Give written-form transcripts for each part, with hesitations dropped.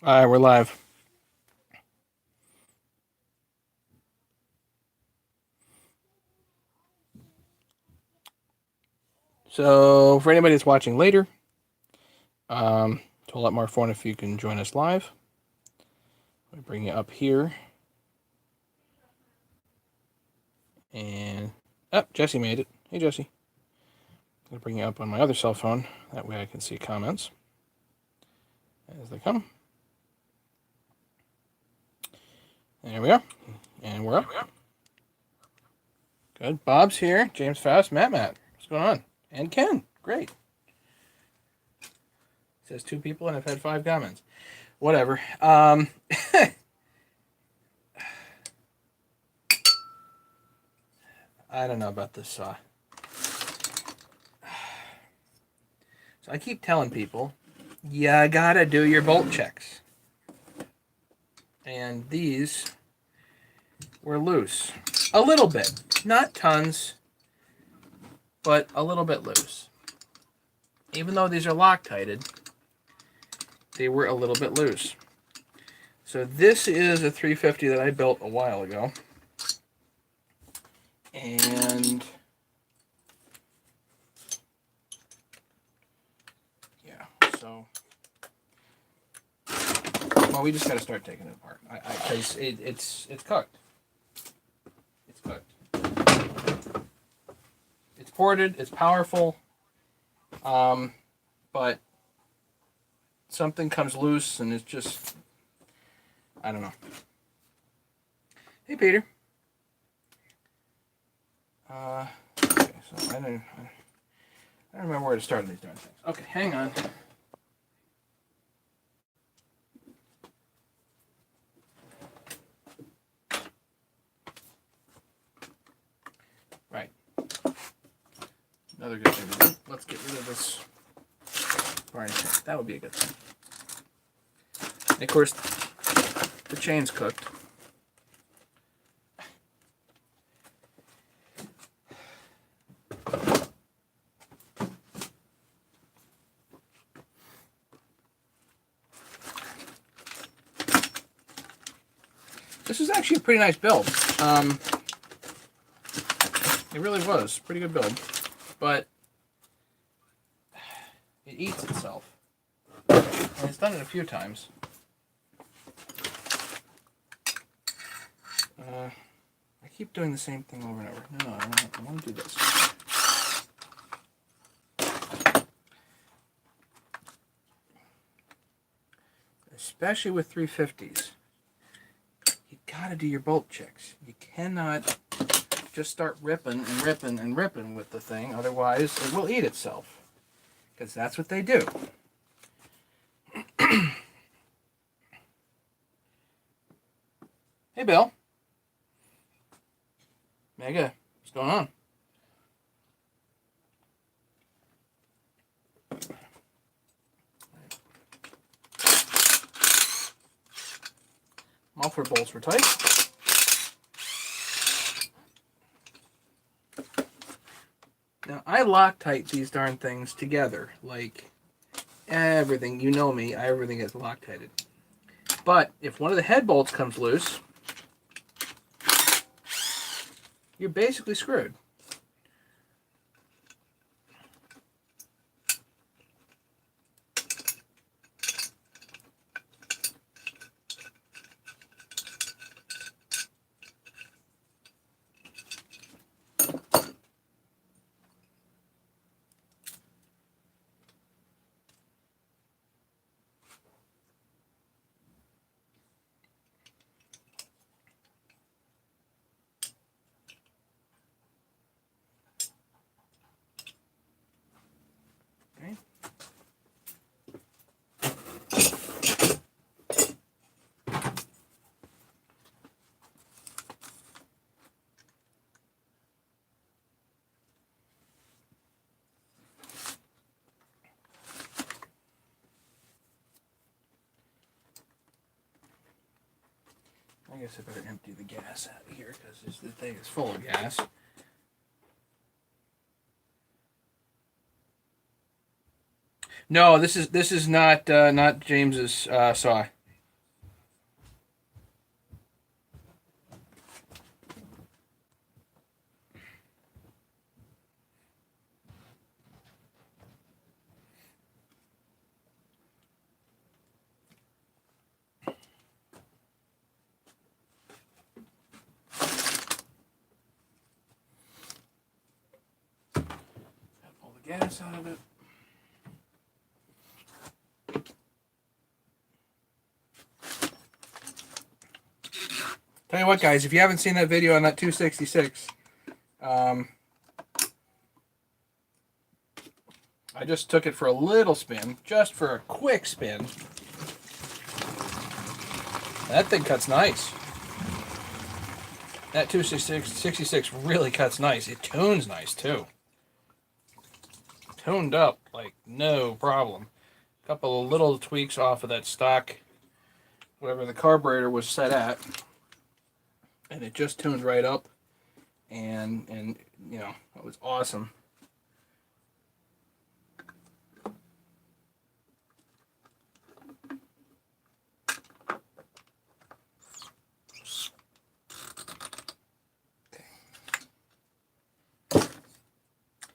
All right, we're live. So, for anybody that's watching later, it's a lot more fun if you can join us live. Let me bring you up here. And, Jesse made it. Hey, Jesse. I'm going to bring you up on my other cell phone. That way I can see comments as they come. There we are. And we're up. Good. Bob's here. James Faust. Matt. What's going on? And Ken. Great. Says 2 people and I've had 5 comments. Whatever. I don't know about this saw. So I keep telling people, you gotta do your bolt checks. And these were loose. A little bit. Not tons, but a little bit loose. Even though these are Loctited, they were a little bit loose. So this is a 350 that I built a while ago. And yeah, so well, we just got to start taking it apart because it's cooked. It's cooked. It's ported. It's powerful. But something comes loose and it's just, I don't know. Hey, Peter. Okay, so I don't remember where to start on these darn things. Okay, hang on. Right. Another good thing to do. Let's get rid of this varnish. That would be a good thing. And of course, the chain's cooked. This is actually a pretty nice build. It really was. Pretty good build. But it eats itself. And it's done it a few times. I keep doing the same thing over and over. No, I want to do this. Especially with 350s. You gotta do your bolt checks. You cannot just start ripping with the thing, otherwise it will eat itself. Because that's what they do. Hey, Bill. Mega, what's going on? Muffler bolts were tight. Now, I Loctite these darn things together. Like, everything. You know me. Everything is Loctited. But if one of the head bolts comes loose, you're basically screwed. Okay. I guess I better empty the gas out of here because the thing is full of gas. No, this is not James's saw. gas out of it. Tell you what, guys, if you haven't seen that video on that 266, I just took it for a little spin, just for a quick spin. That thing cuts nice. That 266 really cuts nice. It tunes nice, too. Tuned up, like, no problem. A couple of little tweaks off of that stock, whatever the carburetor was set at. And it just tuned right up. And you know, it was awesome.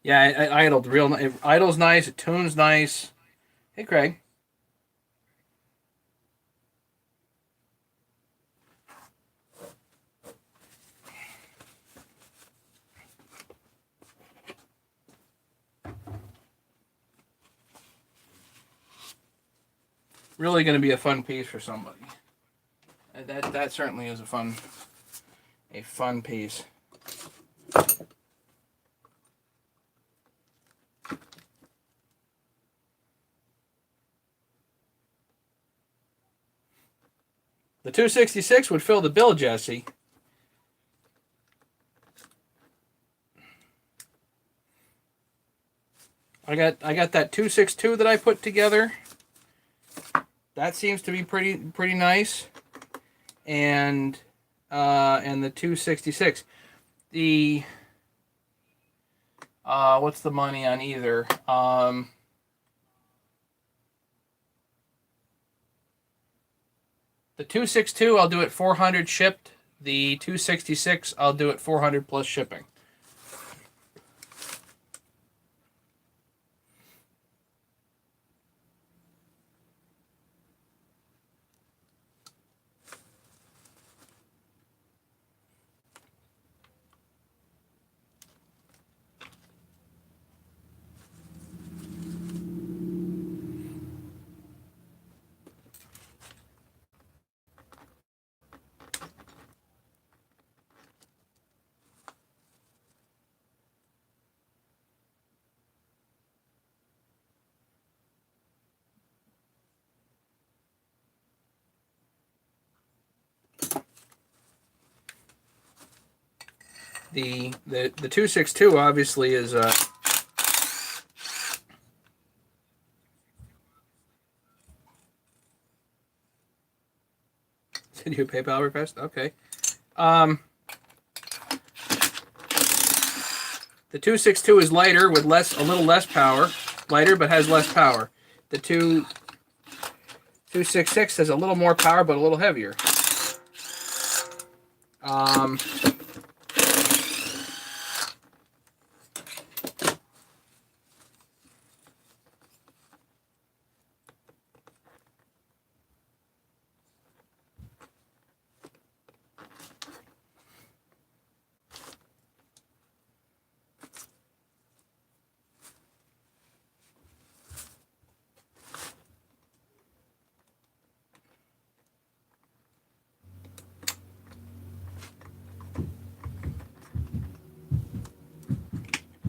Yeah, it idled real. It idles nice. It tunes nice. Hey, Craig. Really going to be a fun piece for somebody. That certainly is a fun piece. The 266 would fill the bill, Jesse. I got that 262 that I put together. That seems to be pretty nice. And the 266. The what's the money on either? The 262, I'll do it 400 shipped. The 266, I'll do it 400 plus shipping. The 262 obviously is send you a PayPal request? Okay. The 262 is lighter with a little less power. Lighter but has less power. The 266 has a little more power but a little heavier.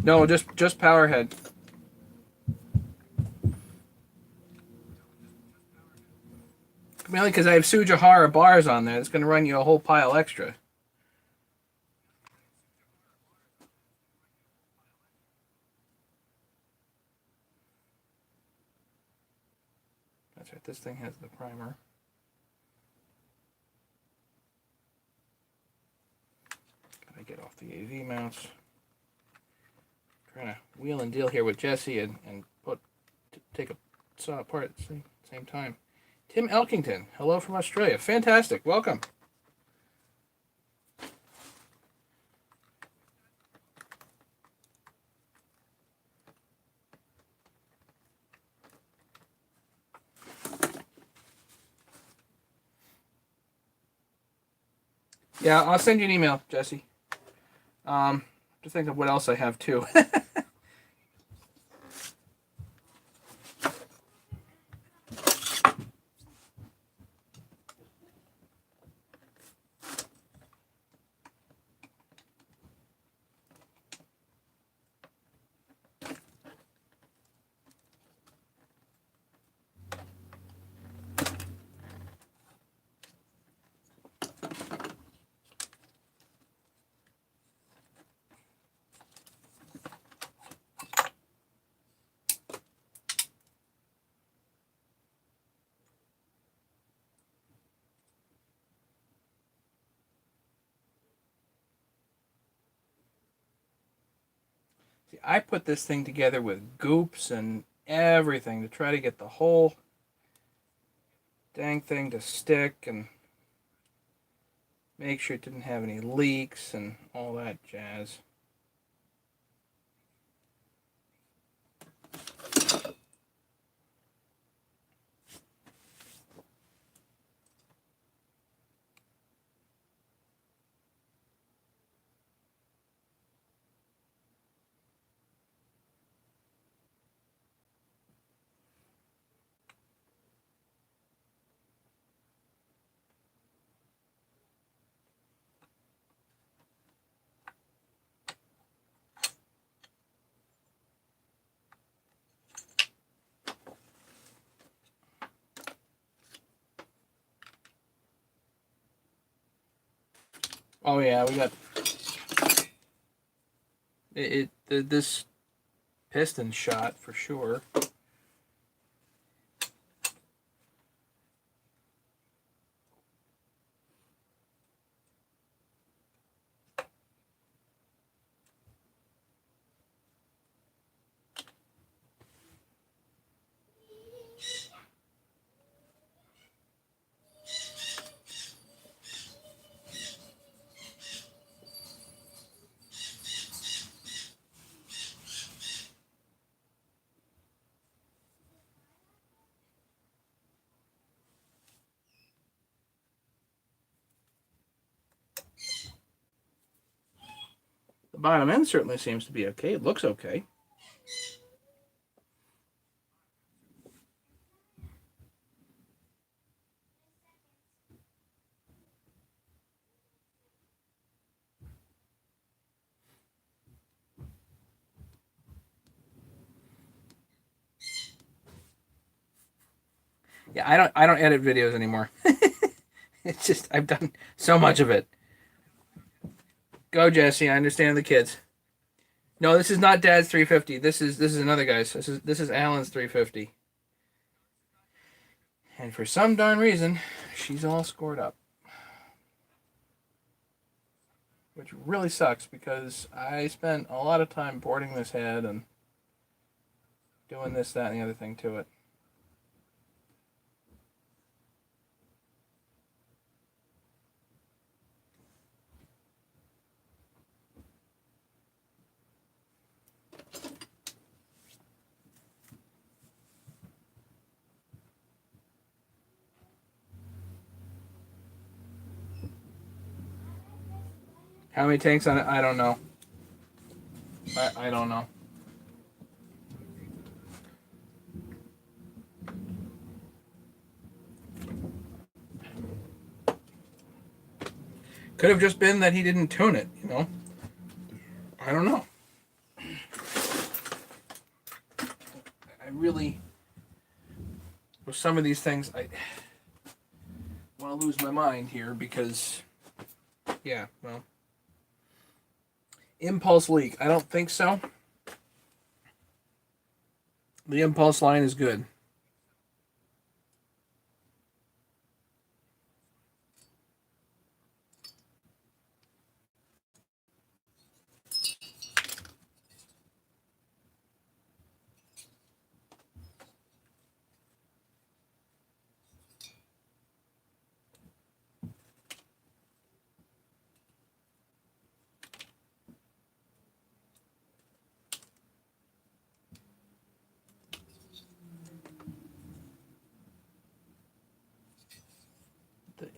No, just power head. Mainly because I have Sujihara bars on there. It's going to run you a whole pile extra. That's right. This thing has the primer. Gotta get off the AV mounts. Trying to wheel and deal here with Jesse and take a saw apart at the same time. Tim Elkington, hello from Australia. Fantastic. Welcome. Yeah, I'll send you an email, Jesse. To think of what else I have too. See, I put this thing together with goops and everything to try to get the whole dang thing to stick and make sure it didn't have any leaks and all that jazz. Oh yeah, we got this piston shot for sure. The bottom end certainly seems to be okay. It looks okay. Yeah, I don't edit videos anymore. It's just I've done so much of it. Go Jesse, I understand the kids. No, this is not Dad's 350. This is another guy's. This is Alan's 350. And for some darn reason, she's all scored up. Which really sucks because I spent a lot of time boarding this head and doing this, that, and the other thing to it. How many tanks on it? I don't know. I don't know. Could have just been that he didn't tune it, you know? I don't know. I really, with some of these things, I want to lose my mind here because, yeah, well, impulse leak. I don't think so. The impulse line is good.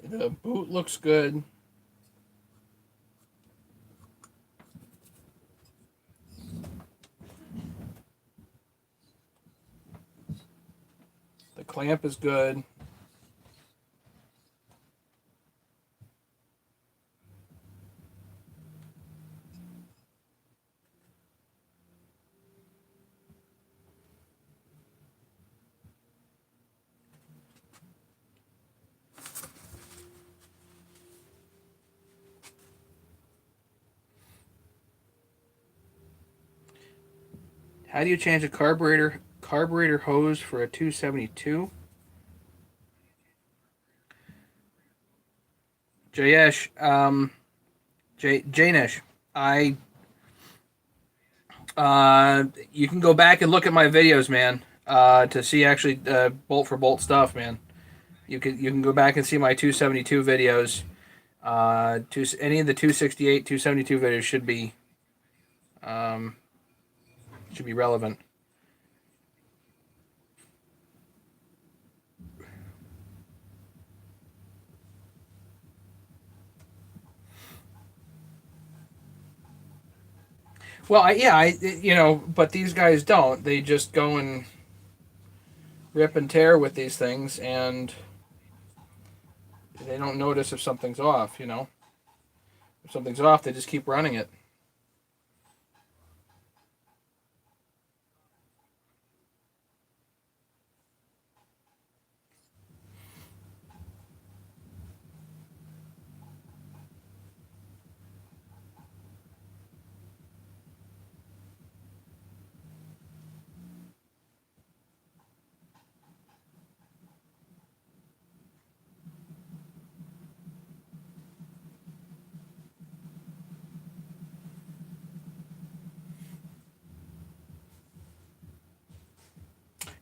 The boot looks good. The clamp is good. How do you change a carburetor hose for a 272? Jayesh, Janesh, I You can go back and look at my videos, man, to see actually bolt for bolt stuff, man. You can go back and see my 272 videos. Any of the 268, 272 videos um, should be relevant. Well, but these guys don't. They just go and rip and tear with these things, and they don't notice if something's off. If something's off, they just keep running it.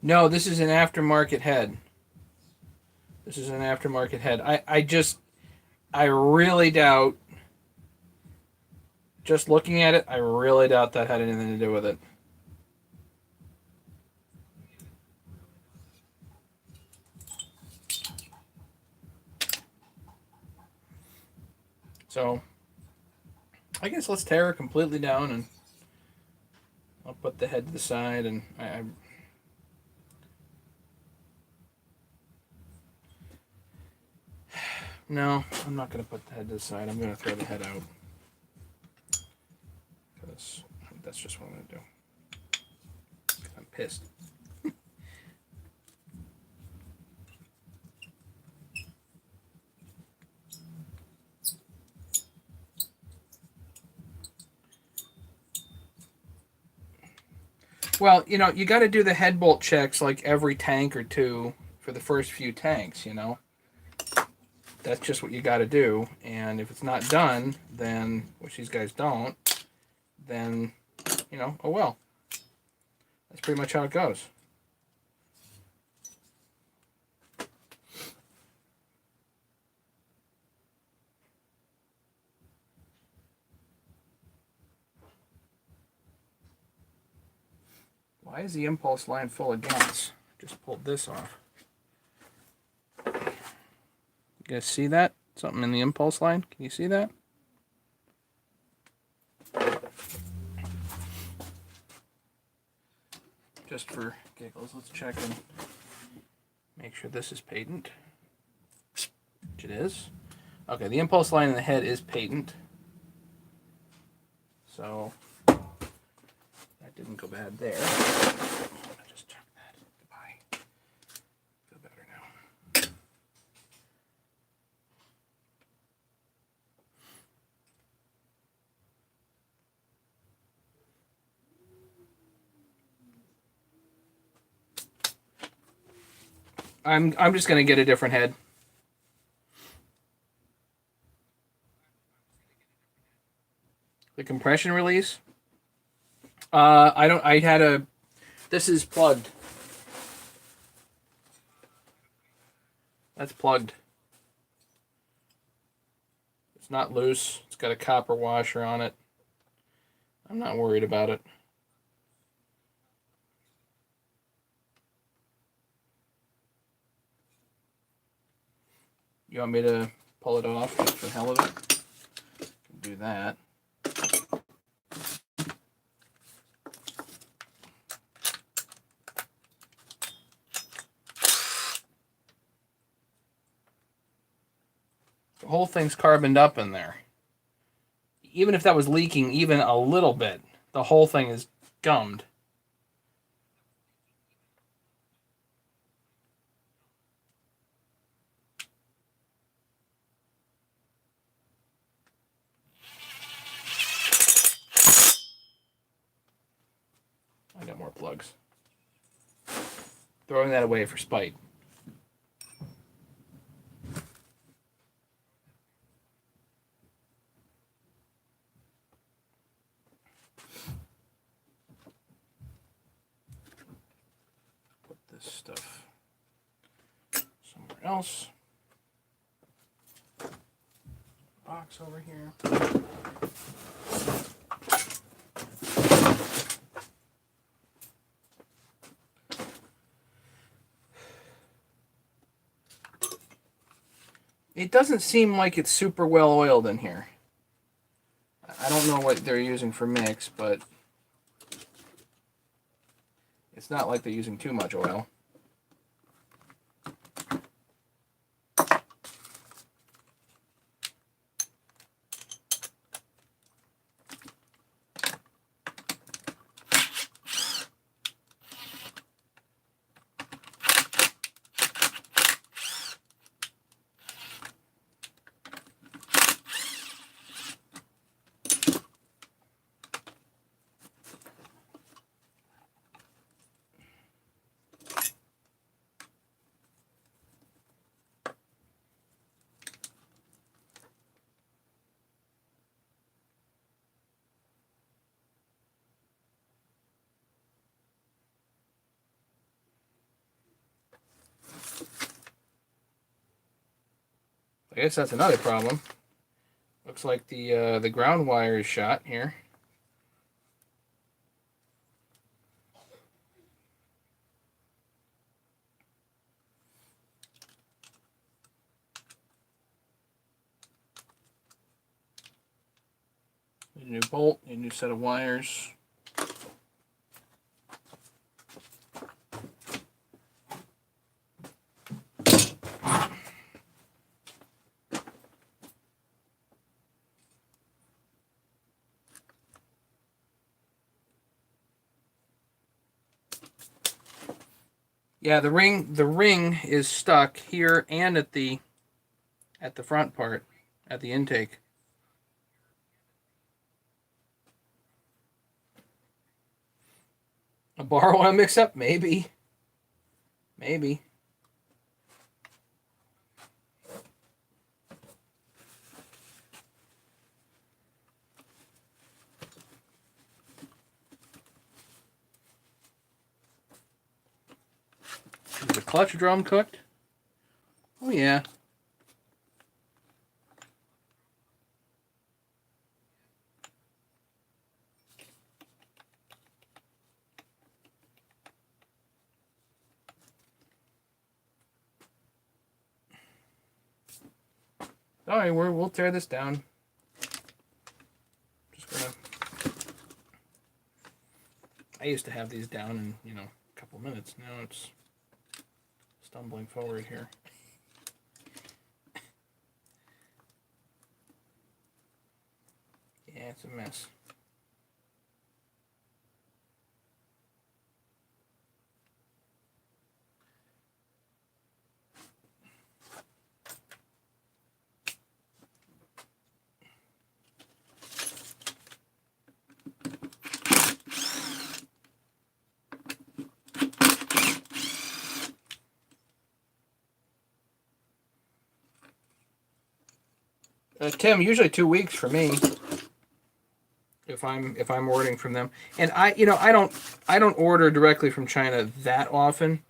No, this is an aftermarket head. This is an aftermarket head. I really doubt, just looking at it, I really doubt that had anything to do with it. So, I guess let's tear it completely down, and I'll put the head to the side, and no, I'm not going to put the head to the side. I'm going to throw the head out. Because that's just what I'm going to do. I'm pissed. Well, you got to do the head bolt checks like every tank or two for the first few tanks, That's just what you got to do. And if it's not done, then, which these guys don't, then, oh well. That's pretty much how it goes. Why is the impulse line full of gas? Just pulled this off. You guys see that? Something in the impulse line? Can you see that? Just for giggles, let's check and make sure this is patent. Which it is. Okay, the impulse line in the head is patent. So that didn't go bad there. I'll just check that. Goodbye. Feel better now. I'm just gonna get a different head. The compression release. This is plugged. That's plugged. It's not loose. It's got a copper washer on it. I'm not worried about it. You want me to pull it off just for the hell of it? Do that. The whole thing's carboned up in there. Even if that was leaking even a little bit, the whole thing is gummed. I got more plugs. Throwing that away for spite. this stuff somewhere else. Box over here. It doesn't seem like it's super well oiled in here. I don't know what they're using for mix, but it's not like they're using too much oil. I guess that's another problem. Looks like the ground wire is shot here. A new bolt, a new set of wires. Yeah, the ring is stuck here and at the front part, at the intake. A bar oil mix up? Maybe. Maybe. Is the clutch drum cooked? Oh yeah. All right, we'll tear this down. Just gonna. I used to have these down in a couple minutes. Now it's stumbling forward here. Yeah, it's a mess. Tim, usually 2 weeks for me. If I'm ordering from them, and I don't order directly from China that often.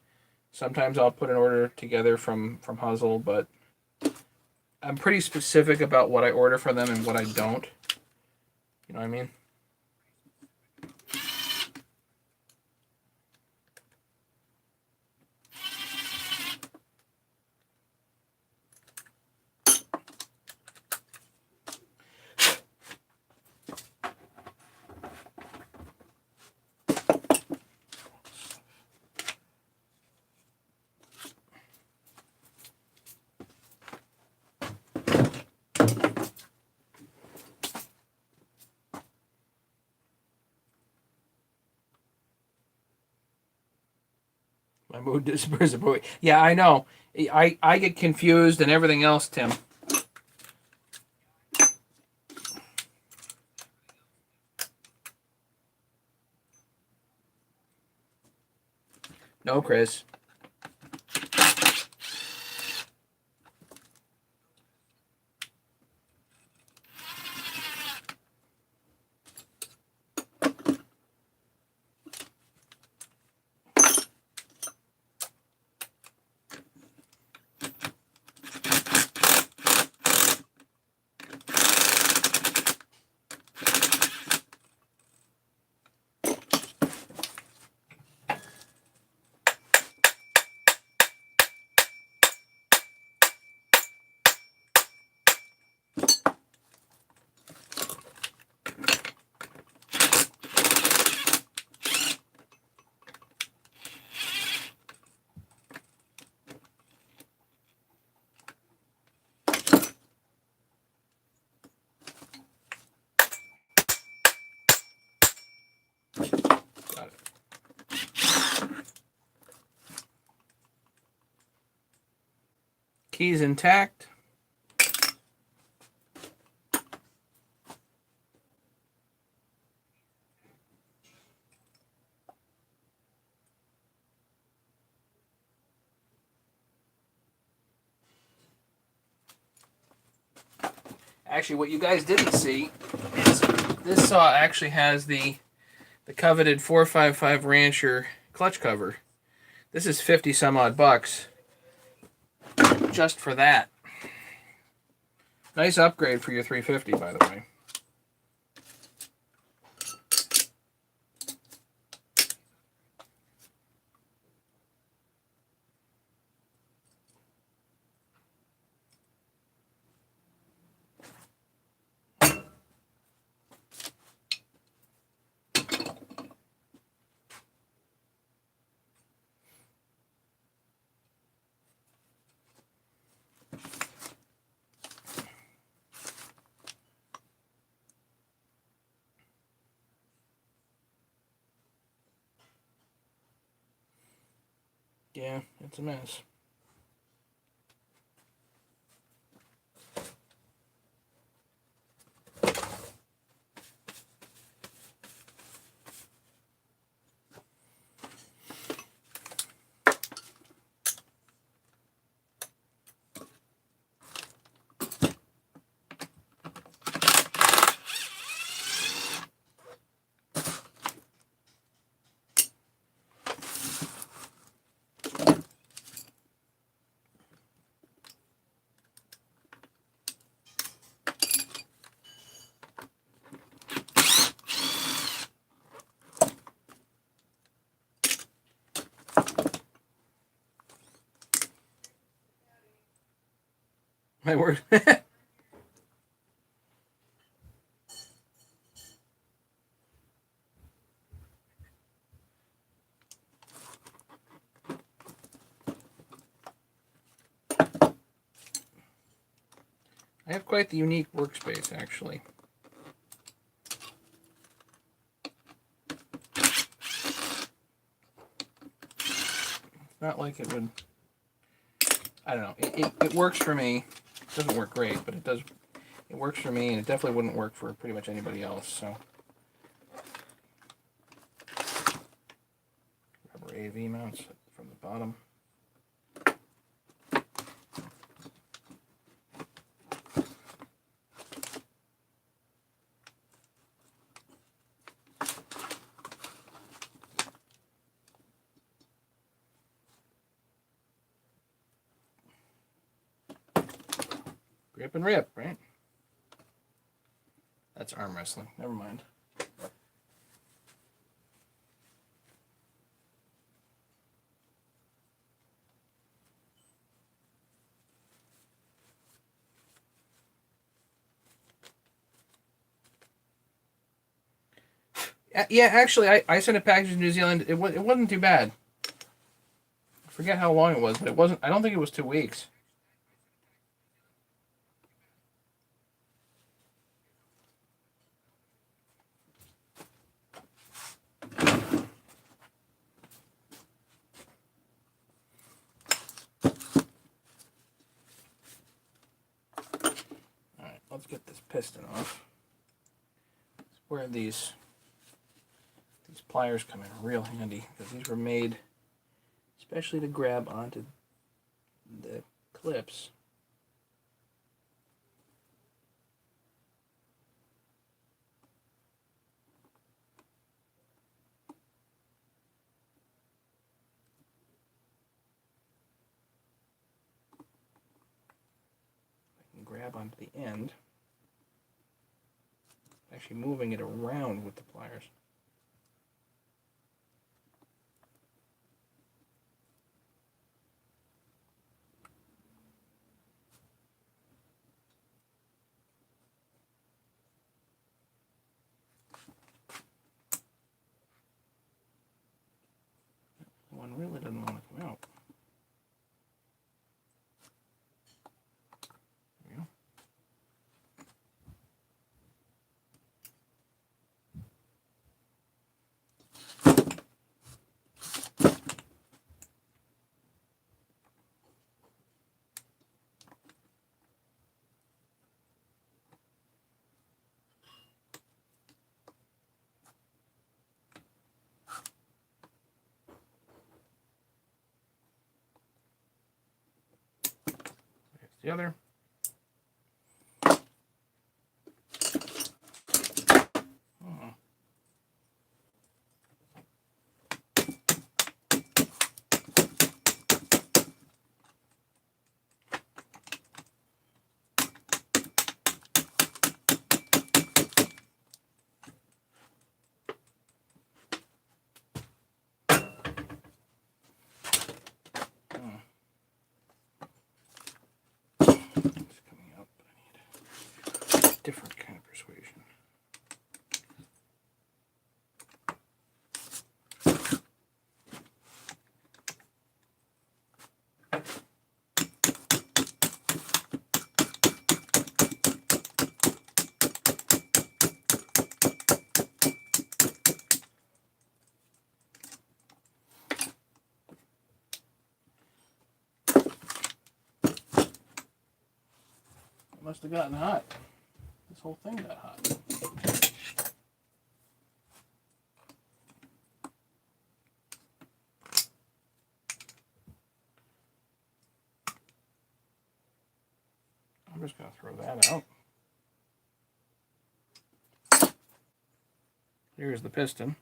Sometimes I'll put an order together from Hustle, but I'm pretty specific about what I order from them and what I don't. You know what I mean? My mood disappears. Yeah, I know. I get confused and everything else, Tim. No, Chris. Keys intact. Actually, what you guys didn't see is this saw actually has the coveted 455 Rancher clutch cover. This is 50 some odd bucks just for that. Nice upgrade for your 350, by the way. Yeah, it's a mess. My word. I have quite the unique workspace, actually. It's not like it would... I don't know. It works for me. It doesn't work great, but it does. It works for me, and it definitely wouldn't work for pretty much anybody else. So, rubber AV mounts from the bottom. Grip and rip, right? That's arm wrestling. Never mind. Yeah, actually, I sent a package to New Zealand. It wasn't too bad. I forget how long it was, but it wasn't. I don't think it was 2 weeks. All right, let's get this piston off. It's where these pliers come in real handy, because these were made especially to grab onto the clips. I can grab onto the end, actually moving it around with the pliers. One really doesn't want to come out. There we go. the other. Different kind of persuasion. It must have gotten hot. This whole thing got hot. I'm just going to throw that out. Here's the piston.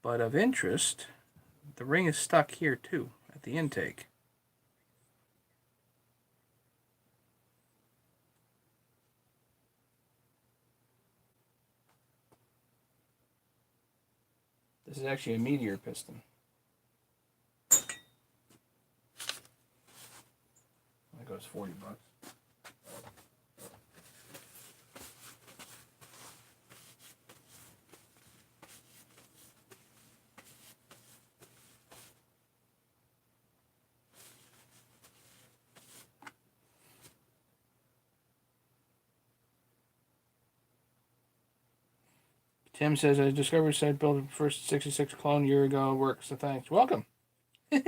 But of interest, the ring is stuck here too, at the intake. This is actually a Meteor piston. That goes $40. Tim says, I discovered site built the first 66 clone a year ago. Works, so thanks. Welcome. So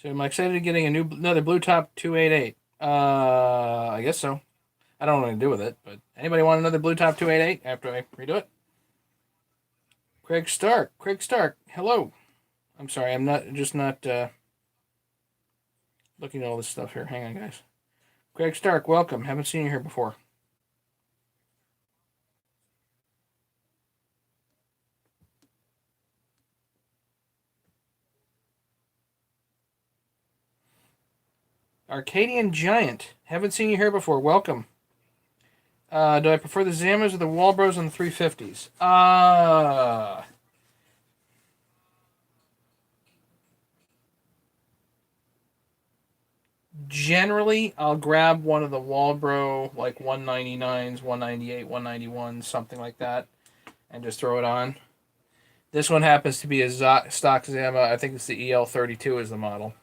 am I excited to getting another Blue Top 288? I guess so. I don't know what to do with it, but anybody want another Blue Top 288 after I redo it? Craig Stark, hello. I'm sorry, I'm not looking at all this stuff here. Hang on, guys. Craig Stark, welcome. Haven't seen you here before. Arcadian Giant. Haven't seen you here before. Welcome. Do I prefer the Zamas or the Walbros and the 350s? Generally, I'll grab one of the Walbro, like 199s, 198, 191, something like that, and just throw it on. This one happens to be a stock Zama. I think it's the EL32 is the model.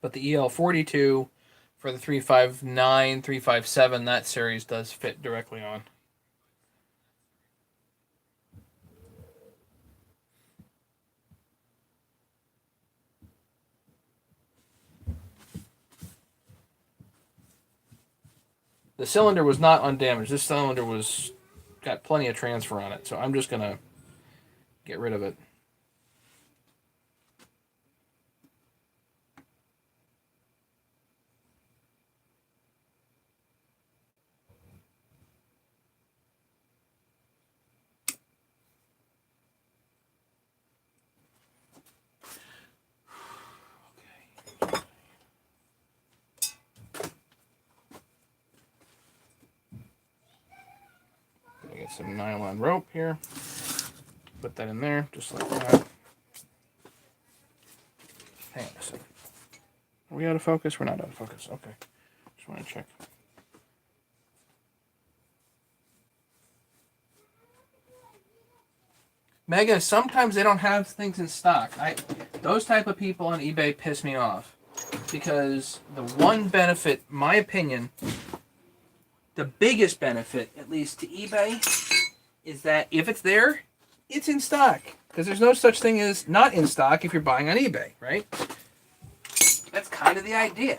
But the EL42 for the 359, 357, that series does fit directly on. The cylinder was not undamaged. This cylinder was got plenty of transfer on it, so I'm just going to get rid of it. Get some nylon rope here. Put that in there, just like that. Hang on a second. Are we out of focus? We're not out of focus. Okay. Just want to check. Mega, sometimes they don't have things in stock. Those type of people on eBay piss me off. Because the one benefit, my opinion, the biggest benefit, at least to eBay, is that if it's there, it's in stock. Because there's no such thing as not in stock if you're buying on eBay, right? That's kind of the idea.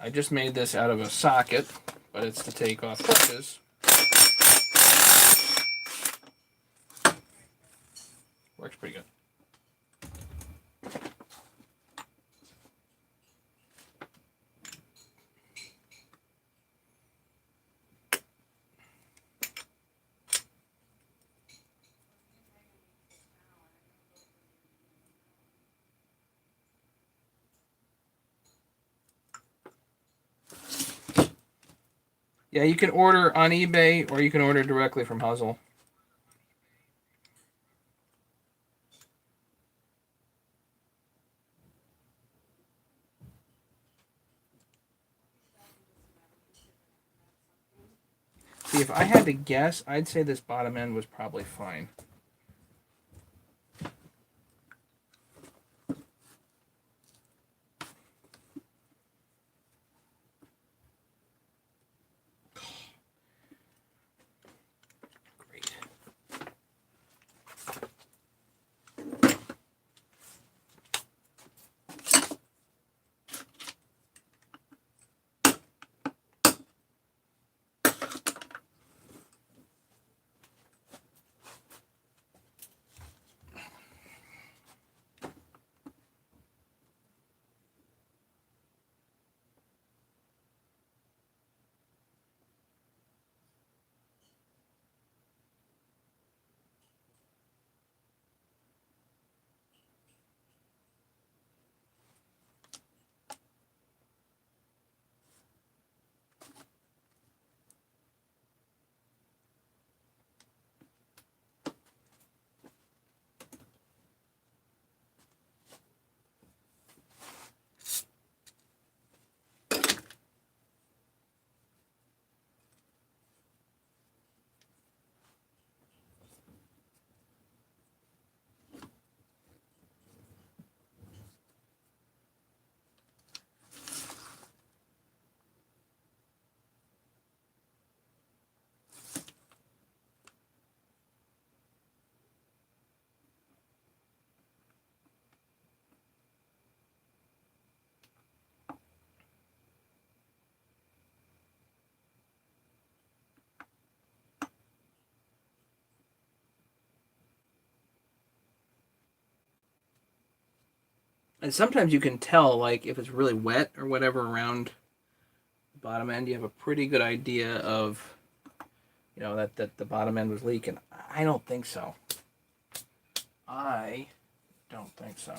I just made this out of a socket, but it's to take off hinges. Works pretty good. Yeah, you can order on eBay or you can order directly from Huzzle. See, if I had to guess, I'd say this bottom end was probably fine. Great. And sometimes you can tell, like, if it's really wet or whatever around the bottom end, you have a pretty good idea of, you know, that the bottom end was leaking. I don't think so. I don't think so.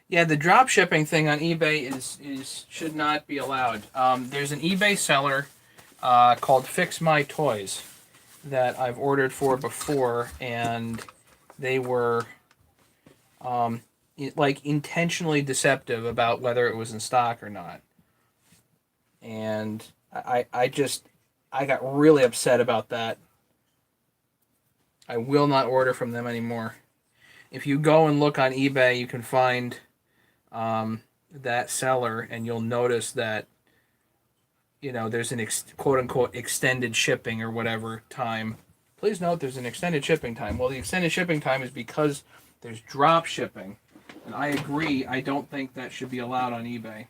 Yeah, the drop shipping thing on eBay is should not be allowed. There's an eBay seller called Fix My Toys that I've ordered for before, and they were like intentionally deceptive about whether it was in stock or not. And I got really upset about that. I will not order from them anymore. If you go and look on eBay, you can find that seller, and you'll notice that, you know, there's an quote unquote extended shipping or whatever time. Please note there's an extended shipping time. Well, the extended shipping time is because there's drop shipping. And I agree, I don't think that should be allowed on eBay.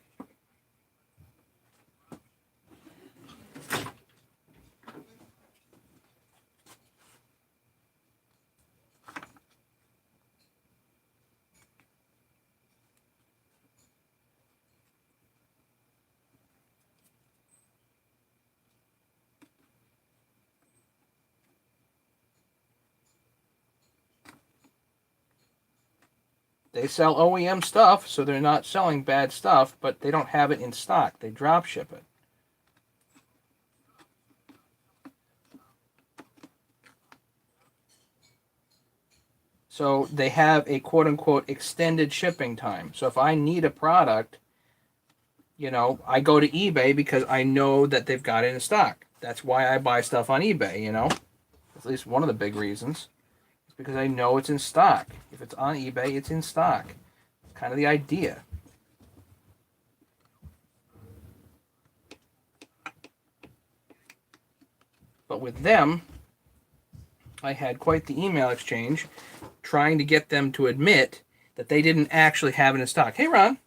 They sell OEM stuff, so they're not selling bad stuff, but they don't have it in stock. They drop ship it. So they have a quote-unquote extended shipping time. So if I need a product, you know, I go to eBay because I know that they've got it in stock. That's why I buy stuff on eBay, you know. At least one of the big reasons. It's because I know it's in stock. If it's on eBay, it's in stock. It's kind of the idea. But with them, I had quite the email exchange trying to get them to admit that they didn't actually have it in stock. Hey, Ron.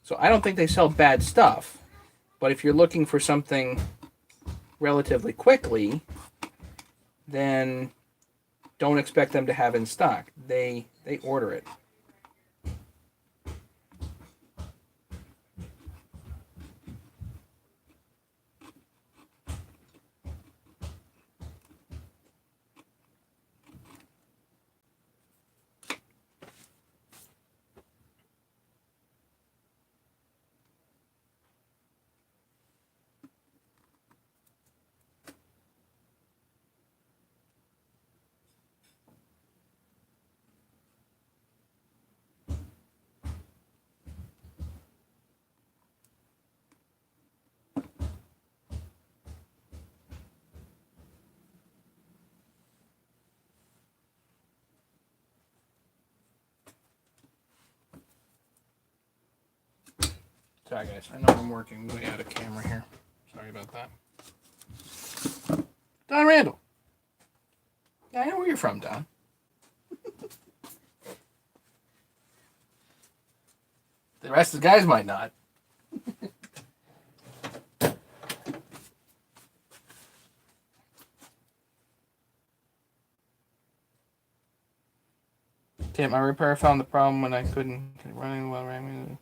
So I don't think they sell bad stuff, but if you're looking for something relatively quickly, then don't expect them to have in stock. They order it. Sorry, guys. I know I'm working way out of camera here. Sorry about that. Don Randall. Yeah, I know where you're from, Don. The rest of the guys might not. Tim, my repair found the problem when I couldn't running while running.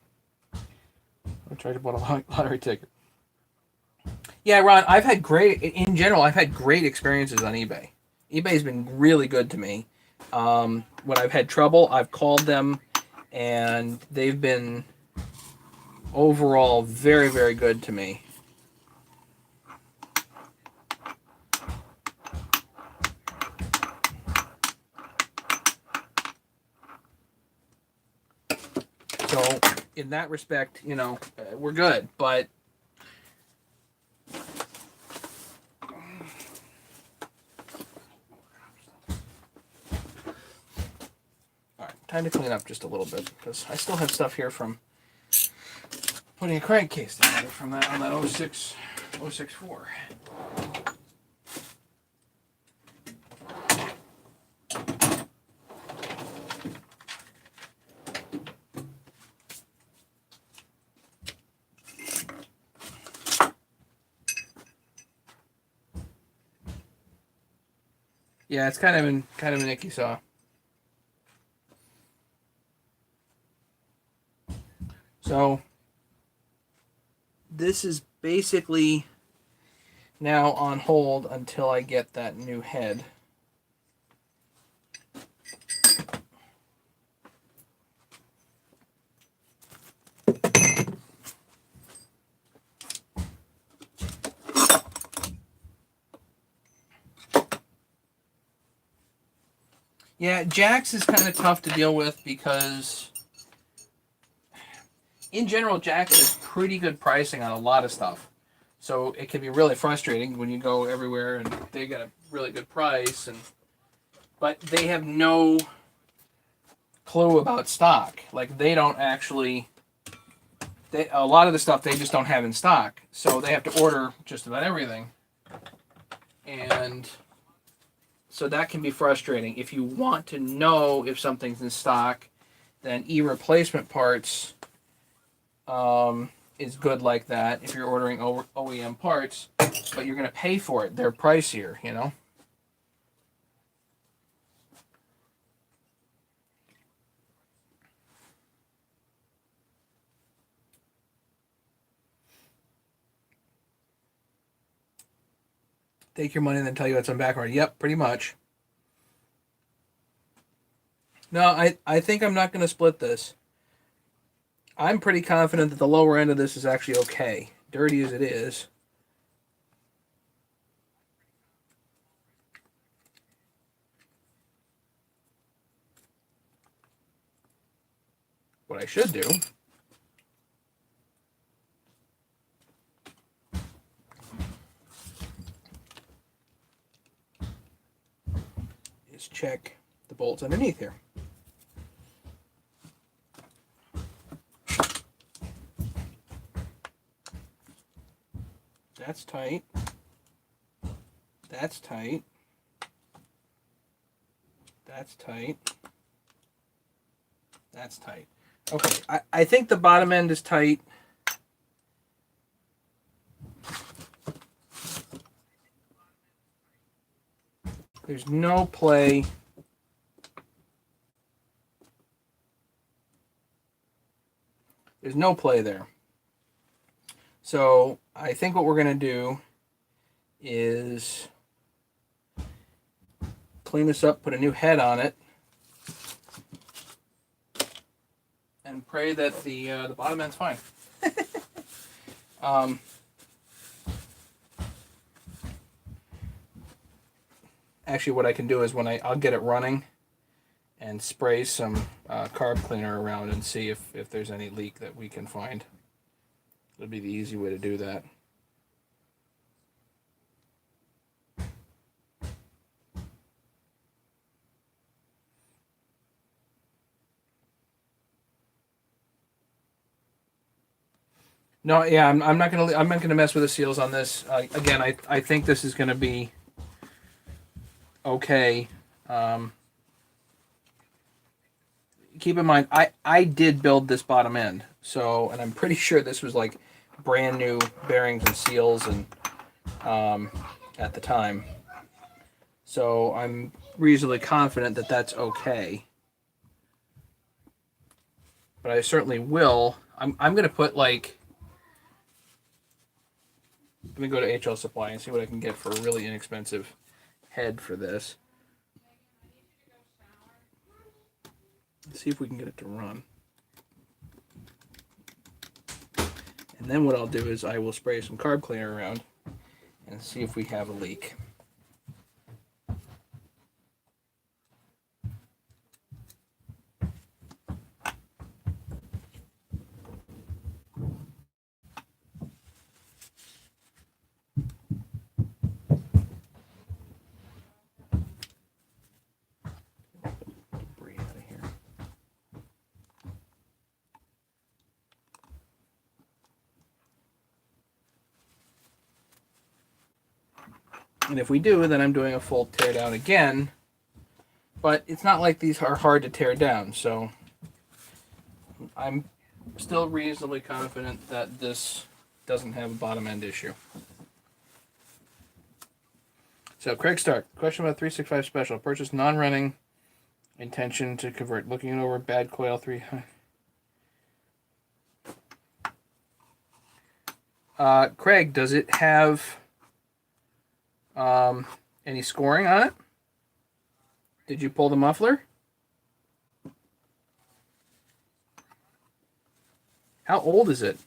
I tried to buy a lottery ticket. Yeah, Ron, I've had great experiences on eBay. eBay's been really good to me. When I've had trouble, I've called them, and they've been overall very, very good to me. So, in that respect, you know, we're good, but time to clean up just a little bit because I still have stuff here from putting a crankcase together from that on that 064. Yeah, it's kind of an icky saw. So this is basically now on hold until I get that new head. Yeah, Jax is kind of tough to deal with because in general, Jax has pretty good pricing on a lot of stuff. So it can be really frustrating when you go everywhere and they got a really good price, but they have no clue about stock. Like they don't actually, a lot of the stuff they just don't have in stock. So they have to order just about everything. And So that can be frustrating. If you want to know if something's in stock, then e-replacement parts is good like that if you're ordering OEM parts, but you're going to pay for it. They're pricier, you know? Take your money and then tell you it's on back order. Yep, pretty much. No, I think I'm not going to split this. I'm pretty confident that the lower end of this is actually okay. Dirty as it is. What I should do is check the bolts underneath here. That's tight. That's tight. That's tight. That's tight. Okay, I think the bottom end is tight. There's no play. There's no play there. So I think what we're going to do is clean this up, put a new head on it, and pray that the bottom end's fine. Actually, what I can do is when I'll get it running and spray some carb cleaner around and see if there's any leak that we can find. It'll be the easy way to do that. No, yeah, I'm not gonna mess with the seals on this. Again, I think this is gonna be okay. Keep in mind, I did build this bottom end, so, and I'm pretty sure this was like brand new bearings and seals and at the time. So I'm reasonably confident that that's okay. But I certainly will. I'm gonna put like. Let me go to HL Supply and see what I can get for a really inexpensive head for this. Let's see if we can get it to run. And then what I'll do is I will spray some carb cleaner around and see if we have a leak. Debris out of here. And if we do, then I'm doing a full tear down again. But it's not like these are hard to tear down, so I'm still reasonably confident that this doesn't have a bottom end issue. So Craig Stark, question about 365 special. Purchase non-running, intention to convert. Looking over bad coil 3. Craig, does it have any scoring on it? Did you pull the muffler? How old is it?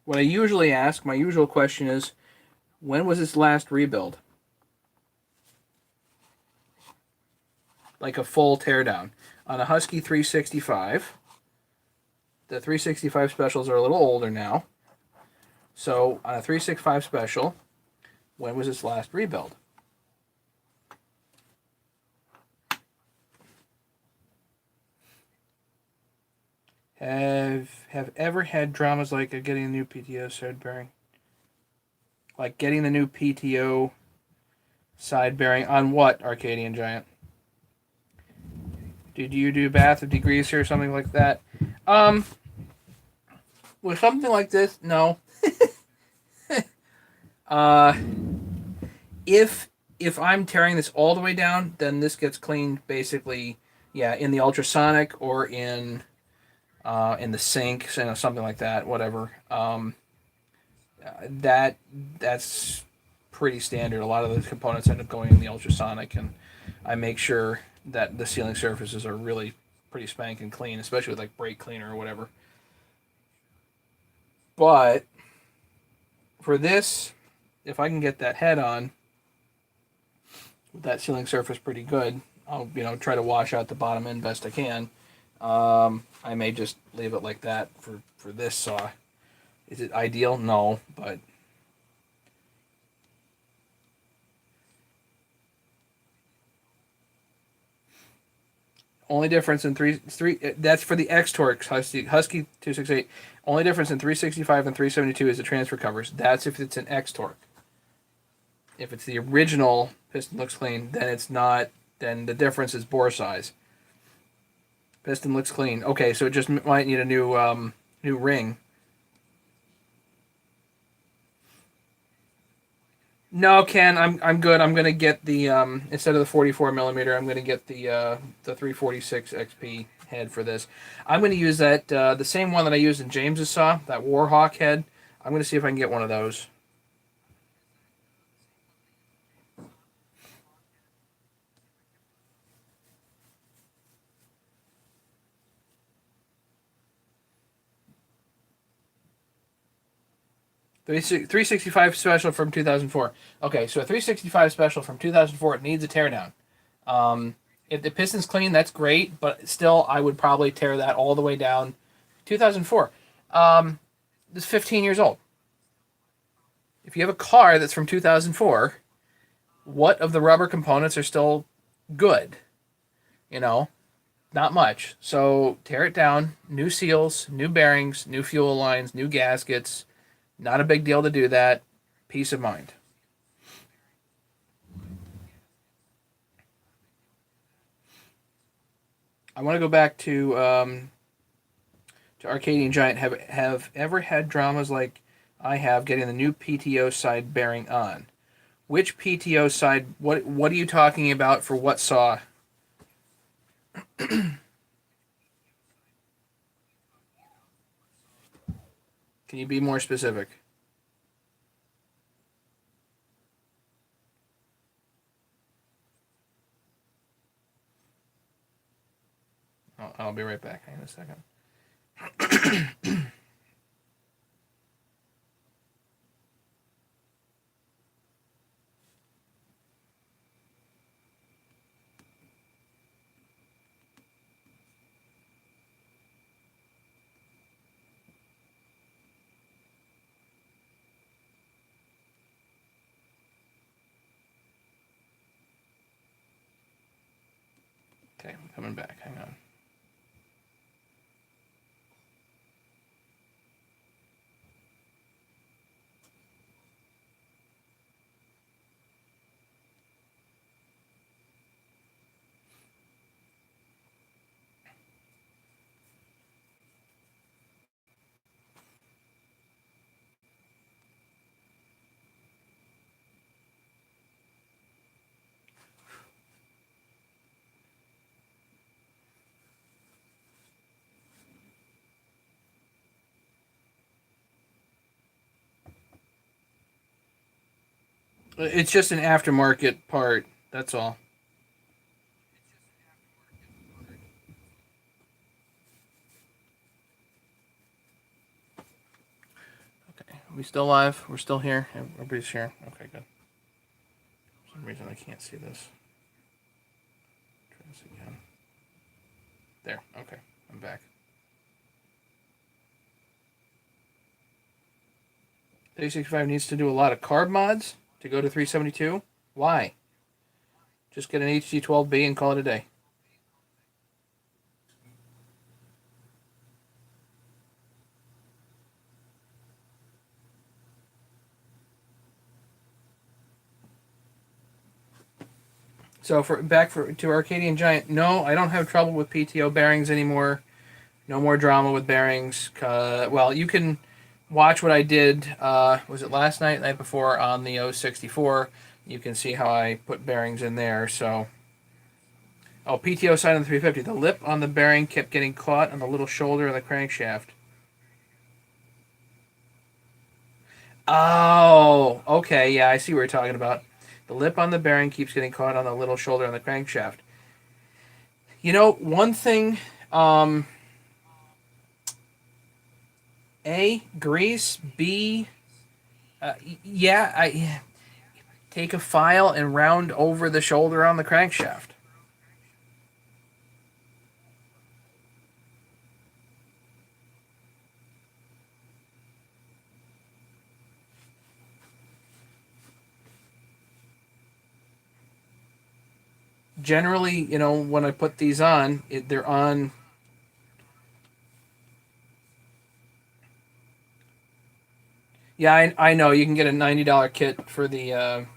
What I usually ask, my usual question is, when was its last rebuild? Like a full teardown. On a Husky 365, the 365 specials are a little older now. So on a 365 special, when was its last rebuild? Have ever had dramas like getting a new PTO sewed bearing? Like getting the new PTO side bearing on what, Arcadian Giant? Did you do bath of degreaser or something like that? Um, with something like this, no. Uh, if if I'm tearing this all the way down, then this gets cleaned basically, yeah, in the ultrasonic or in the sink, you know, something like that, whatever. That that's pretty standard. A lot of the components end up going in the ultrasonic, and I make sure that the sealing surfaces are really pretty spanking clean, especially with like brake cleaner or whatever. But for this, if I can get that head on with that sealing surface pretty good, I'll try to wash out the bottom end best I can. I may just leave it like that for this saw. Is it ideal? No, but only difference in three that's for the X Torx Husky 268. Only difference in 365 and 372 is the transfer covers. That's if it's an X Torque. If it's the original piston looks clean, then it's not. Then the difference is bore size. Piston looks clean. Okay, so it just might need a new ring. No, Ken, I'm good. I'm gonna get the instead of the 44 millimeter, I'm gonna get the 346 XP head for this. I'm gonna use that the same one that I used in James's saw, that Warhawk head. I'm gonna see if I can get one of those. 365 special from 2004. Okay, so a 365 special from 2004, it needs a teardown. Um, if the piston's clean, that's great, but still, I would probably tear that all the way down. 2004. This is 15 years old. If you have a car that's from 2004, what of the rubber components are still good? You know, not much. So tear it down. New seals, new bearings, new fuel lines, new gaskets. Not a big deal to do that. Peace of mind. I want to go back to Arcadian Giant. Have ever had dramas like I have getting the new PTO side bearing on? Which PTO side? What are you talking about for what saw? Can you be more specific? I'll be right back. Hang on a second. Okay, I'm coming back. Hang on. It's just an aftermarket part. That's all. Okay, are we still live? We're still here. Everybody's here. Okay, good. For some reason I can't see this. Try this again. There. Okay, I'm back. 365 needs to do a lot of carb mods to go to 372. Why? Just get an HG12B and call it a day. So to Arcadian Giant, no, I don't have trouble with PTO bearings anymore. No more drama with bearings. Well, you can watch what I did. Was it last night, night before on the 064? You can see how I put bearings in there. So, PTO side on the 350. The lip on the bearing kept getting caught on the little shoulder of the crankshaft. Oh, okay, yeah, I see what you're talking about. The lip on the bearing keeps getting caught on the little shoulder on the crankshaft. One thing, um, A, grease, B, yeah, I take a file and round over the shoulder on the crankshaft. Generally, when I put these on, they're on. Yeah, I know you can get a $90 kit for the.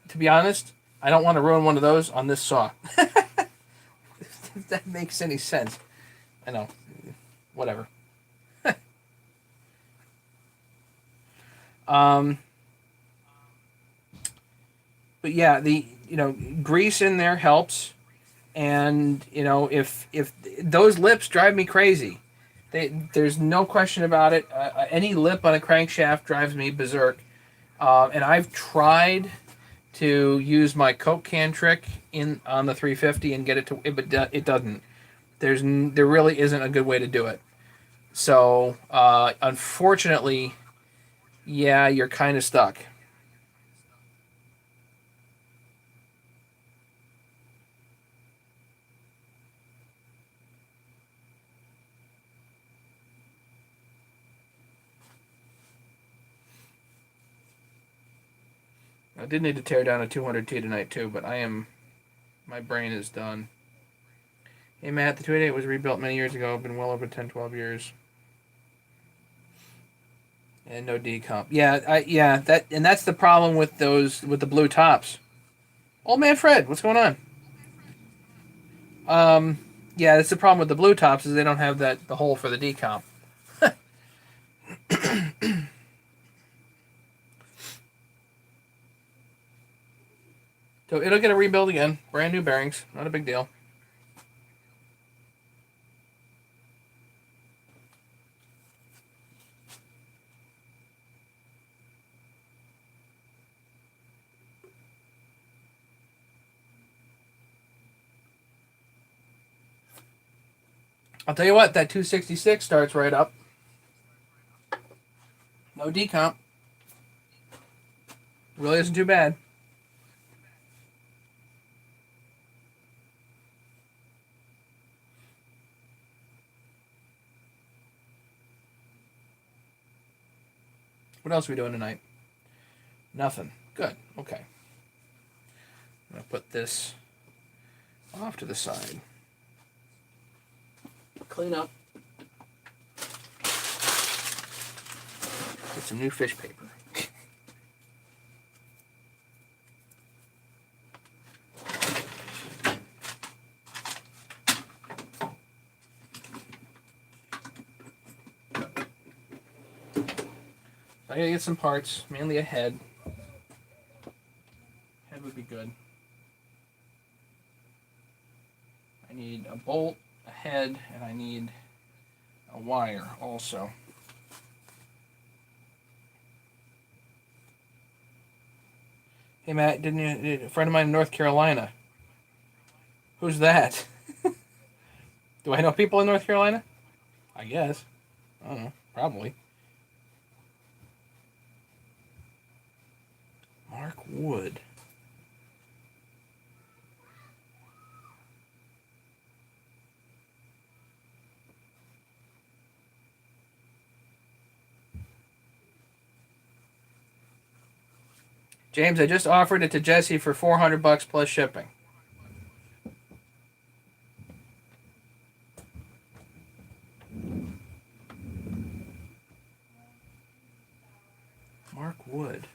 To be honest, I don't want to ruin one of those on this saw. If that makes any sense. I know, whatever. um, but yeah, the grease in there helps, and if those lips drive me crazy. There's no question about it. Any lip on a crankshaft drives me berserk. And I've tried to use my Coke can trick in on the 350 and get it to, but it doesn't. There really isn't a good way to do it. So unfortunately, yeah, you're kind of stuck. I did need to tear down a 200T tonight too, but my brain is done. Hey Matt, the 288 was rebuilt many years ago. Been well over 10, 12 years. And no decomp. Yeah, that's the problem with with the blue tops. Old man Fred, what's going on? Um, yeah, that's the problem with the blue tops is they don't have the hole for the decomp. So it'll get a rebuild again, brand new bearings, not a big deal. I'll tell you what, that 266 starts right up. No decomp. Really isn't too bad. What else are we doing tonight? Nothing. Good. Okay. I'm going to put this off to the side. Clean up. Get some new fish paper. I gotta get some parts, mainly a head. Head would be good. I need a bolt, a head, and I need a wire also. Hey Matt, didn't you? A friend of mine in North Carolina. Who's that? Do I know people in North Carolina? I guess. I don't know. Probably. Mark Wood. James, I just offered it to Jesse for $400 plus shipping. Mark Wood.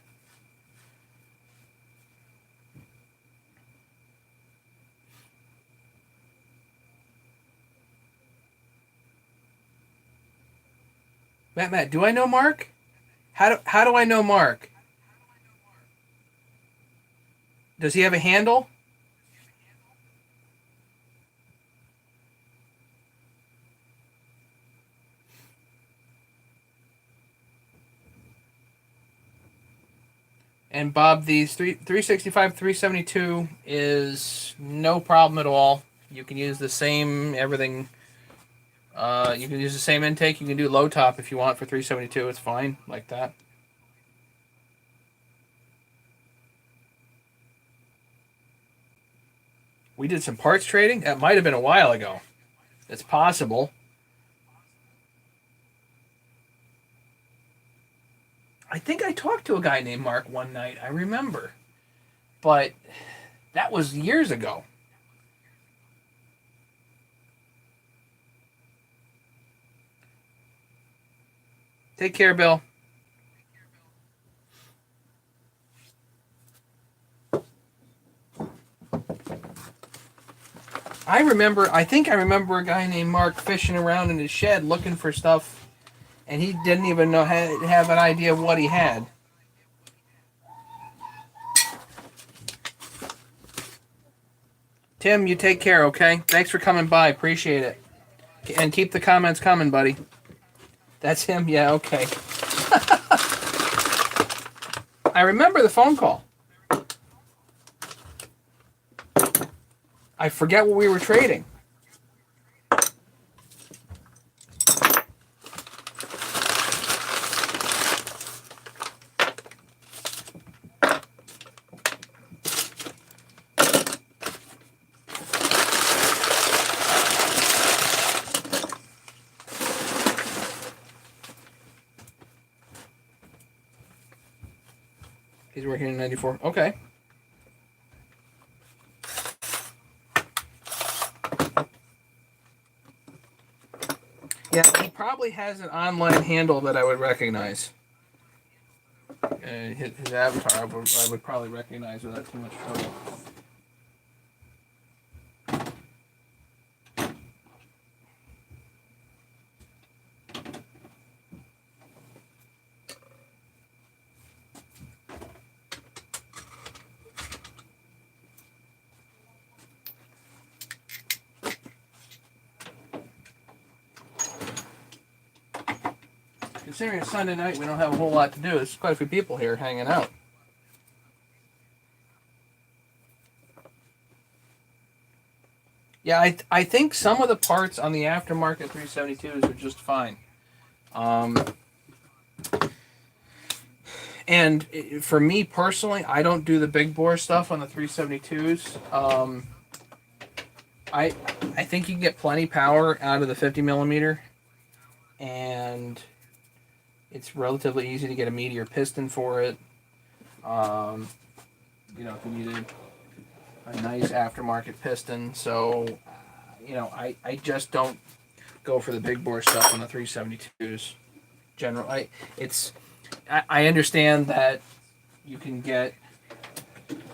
Matt, do I know Mark? How do I know Mark? Does he have a handle? And Bob, these 365, 372 is no problem at all. You can use the same everything. You can use the same intake. You can do low top if you want for 372. It's fine like that. We did some parts trading. That might have been a while ago. It's possible. I think I talked to a guy named Mark one night. I remember, but that was years ago. Take care, Bill. I think I remember a guy named Mark fishing around in his shed looking for stuff, and he didn't even know have an idea of what he had. Tim, you take care, okay? Thanks for coming by. Appreciate it. And keep the comments coming, buddy. That's him? Yeah, okay. I remember the phone call. I forget what we were trading. He's working in 94. Okay. Yeah, he probably has an online handle that I would recognize. His avatar, I would probably recognize without too much trouble. Considering it's Sunday night, we don't have a whole lot to do. There's quite a few people here hanging out. Yeah, I think some of the parts on the aftermarket 372s are just fine. And for me personally, I don't do the big bore stuff on the 372s. I think you can get plenty power out of the 50 millimeter, and it's relatively easy to get a Meteor piston for it. If you needed a nice aftermarket piston. So, I just don't go for the big bore stuff on the 372s. I understand that you can get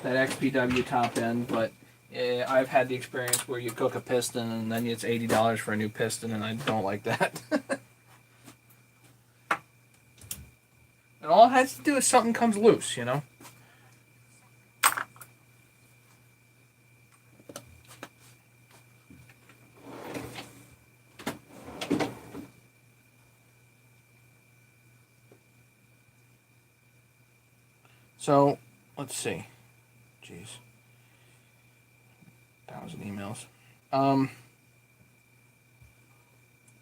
that XPW top end, but I've had the experience where you cook a piston and then it's $80 for a new piston, and I don't like that. And all it has to do is something comes loose, So, let's see. Jeez. 1,000 emails.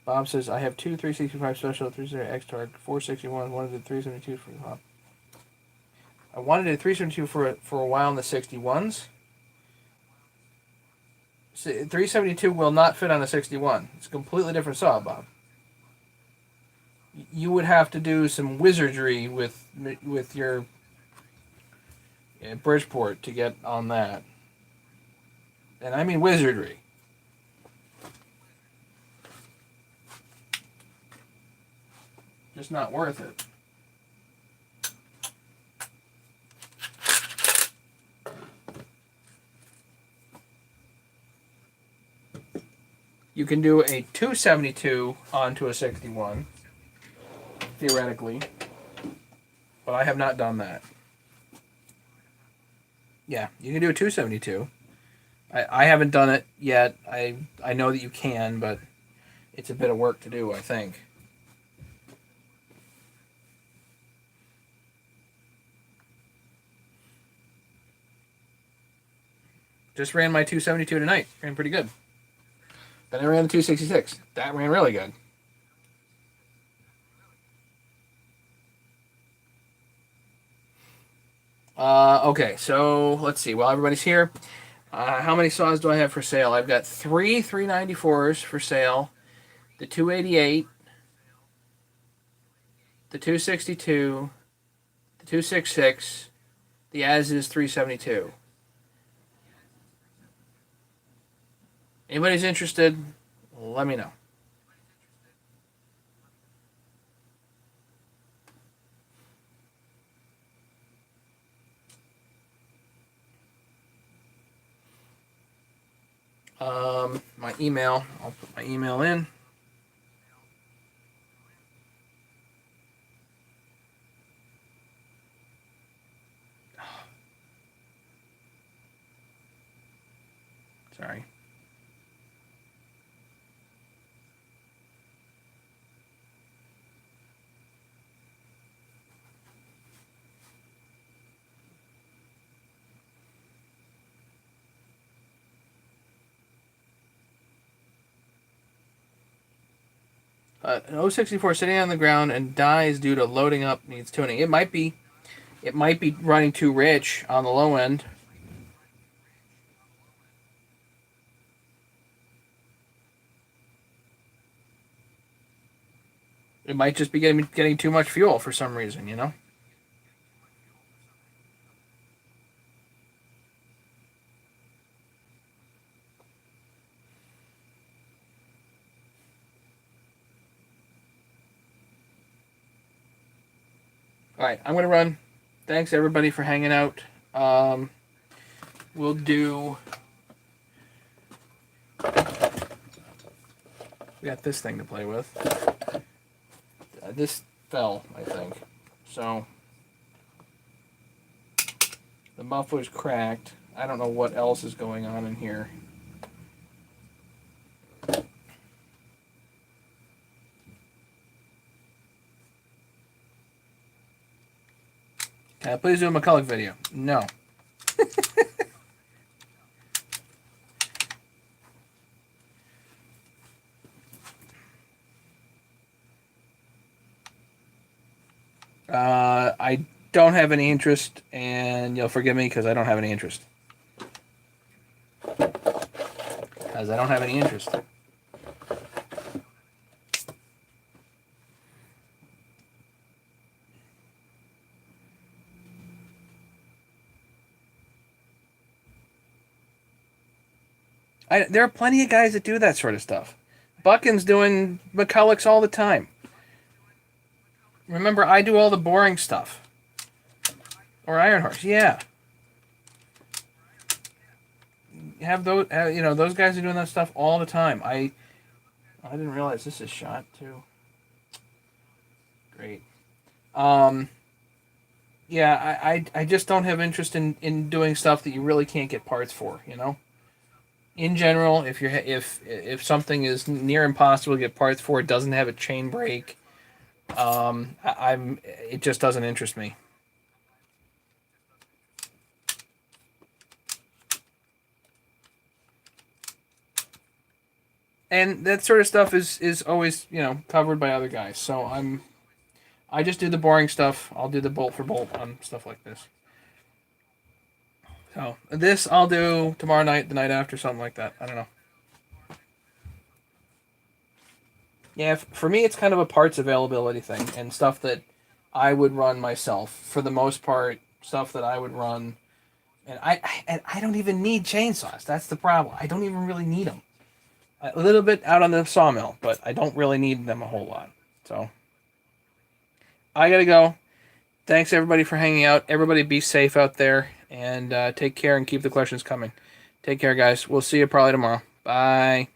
Bob says, I have two 365 special 360 X-Targ 461, one of the 372 for Bob. I wanted a 372 for a while in the 61s. 372 will not fit on a 61. It's a completely different saw, Bob. You would have to do some wizardry with your Bridgeport to get on that. And I mean wizardry. Just not worth it. You can do a 272 onto a 61. theoretically, but I have not done that. Yeah, you can do a 272. I haven't done it yet. I know that you can, but it's a bit of work to do, I think. Just ran my 272 tonight. Ran pretty good. Then I ran the 266. That ran really good. Okay, so let's see. While everybody's here, how many saws do I have for sale? I've got 3 394s for sale. The 288, the 262, the 266, the as is 372. Anybody's interested, let me know. My email, I'll put my email in. Sorry. An 064 sitting on the ground and dies due to loading up needs tuning. It might be running too rich on the low end. It might just be getting too much fuel for some reason, you know? All right, I'm going to run. Thanks, everybody, for hanging out. We'll do... We got this thing to play with. This fell, I think. So... The muffler's cracked. I don't know what else is going on in here. Can I please do a McCulloch video? No. I don't have any interest, and you'll forgive me because I don't have any interest. Because I don't have any interest. There are plenty of guys that do that sort of stuff. Buchan's doing McCullochs all the time. Remember, I do all the boring stuff. Or Iron Horse, yeah. Have those, those guys are doing that stuff all the time. I didn't realize this is shot too. Great. Yeah, I just don't have interest in doing stuff that you really can't get parts for, you know? In general, if something is near impossible to get parts for, it doesn't have a chain brake, it just doesn't interest me. And that sort of stuff is always, covered by other guys. So I just do the boring stuff. I'll do the bolt for bolt on stuff like this. So this I'll do tomorrow night, the night after, something like that. I don't know. Yeah, for me, it's kind of a parts availability thing and stuff that I would run myself. For the most part, stuff that I would run, and I don't even need chainsaws. That's the problem. I don't even really need them. A little bit out on the sawmill, but I don't really need them a whole lot. So I gotta go. Thanks everybody for hanging out. Everybody be safe out there and take care and keep the questions coming. Take care, guys. We'll see you probably tomorrow. Bye.